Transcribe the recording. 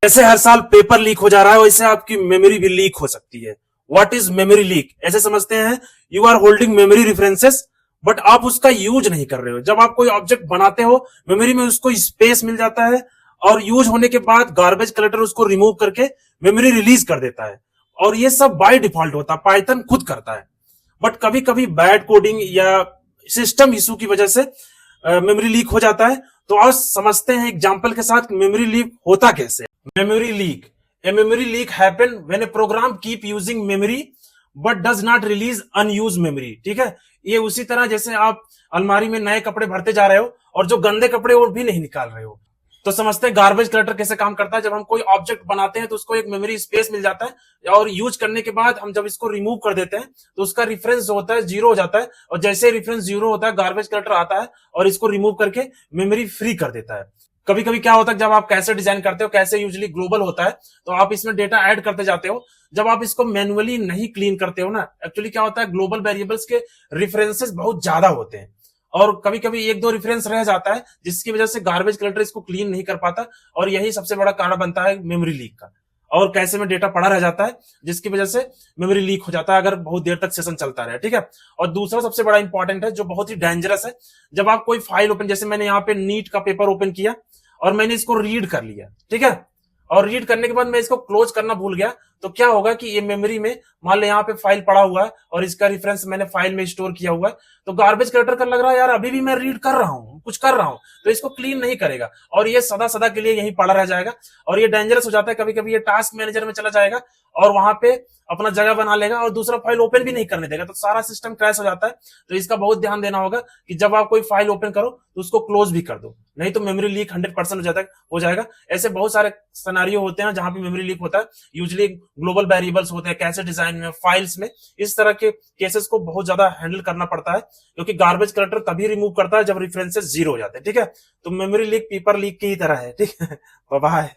जैसे हर साल paper leak हो जा रहा है, वैसे आपकी मेमोरी भी लीक हो सकती है। What is memory leak? ऐसे समझते हैं, you are holding memory references but आप उसका यूज नहीं कर रहे हो। जब आप कोई ऑब्जेक्ट बनाते हो, मेमोरी में उसको स्पेस मिल जाता है और यूज होने के बाद गार्बेज कलेक्टर उसको रिमूव करके मेमोरी रिलीज कर देता है। और ये सब बाय डिफॉल्ट होता है, पाइथन खुद करता है। बट कभी कभी बैड कोडिंग या सिस्टम इशू की वजह से मेमोरी लीक हो जाता है। तो आज समझते हैं एग्जांपल के साथ मेमोरी लीक होता कैसे। Memory leak, a memory leak happen when a program keep using memory but does not release unuse memory. ठीक है, ये उसी तरह जैसे आप अलमारी में नए कपड़े भरते जा रहे हो और जो गंदे कपड़े वो भी नहीं निकाल रहे हो। तो समझते हैं गार्बेज कलेक्टर कैसे काम करता है। जब हम कोई ऑब्जेक्ट बनाते हैं तो उसको एक मेमोरी स्पेस मिल जाता है और यूज करने के बाद हम जब इसको रिमूव कर देते हैं तो उसका रेफरेंस जो होता है जीरो हो जाता है। और जैसे रेफरेंस जीरो होता है, गार्बेज कलेक्टर आता है और इसको रिमूव करके मेमोरी फ्री कर देता है। कभी कभी क्या होता है, जब आप कैसे डिजाइन करते हो, कैसे यूजुअली ग्लोबल होता है, तो आप इसमें डेटा ऐड करते जाते हो। जब आप इसको मैनुअली नहीं क्लीन करते हो ना, एक्चुअली क्या होता है, ग्लोबल वेरिएबल्स के रेफरेंसेस बहुत ज्यादा होते हैं और कभी कभी एक दो रेफरेंस रह जाता है, जिसकी वजह से गार्बेज कलेक्टर इसको क्लीन नहीं कर पाता और यही सबसे बड़ा कारण बनता है मेमोरी लीक का। और कैसे में डेटा पड़ा रह जाता है, जिसकी वजह से मेमोरी लीक हो जाता है अगर बहुत देर तक सेशन चलता रहे। ठीक है, और दूसरा सबसे बड़ा इंपॉर्टेंट है जो बहुत ही डेंजरस है, जब आप कोई फाइल ओपन, जैसे मैंने यहाँ पे नीट का पेपर ओपन किया और मैंने इसको रीड कर लिया, ठीक है, और रीड करने के बाद मैं इसको क्लोज करना भूल गया, तो क्या होगा कि ये मेमोरी में मान लो यहाँ पे फाइल पड़ा हुआ है और इसका रेफरेंस मैंने फाइल में स्टोर किया हुआ है, तो गार्बेज कलेक्टर का लग रहा है यार अभी भी मैं रीड कर रहा हूँ, कुछ कर रहा हूँ, तो इसको क्लीन नहीं करेगा और ये सदा सदा के लिए यहीं पड़ा रह जाएगा। और ये डेंजरस हो जाता है, कभी कभी ये टास्क मैनेजर में चला जाएगा और वहां पे अपना जगह बना लेगा और दूसरा फाइल ओपन भी नहीं करने देगा, तो सारा सिस्टम क्रैश हो जाता है। तो इसका बहुत ध्यान देना होगा कि जब आप कोई फाइल ओपन करो तो उसको क्लोज भी कर दो, नहीं तो मेमोरी लीक 100% हो जाएगा। ऐसे बहुत सारे सिनेरियो होते हैं जहां पे मेमोरी लीक होता है, यूजुअली ग्लोबल वेरिएबल्स होते हैं, कैसे डिजाइन में, फाइल्स में, इस तरह के केसेस को बहुत ज्यादा हैंडल करना पड़ता है, क्योंकि गार्बेज कलेक्टर तभी रिमूव करता है जब रेफरेंसेस जीरो हो जाते हैं। ठीक है, तो मेमोरी लीक पेपर लीक की ही तरह है। ठीक है, बाय।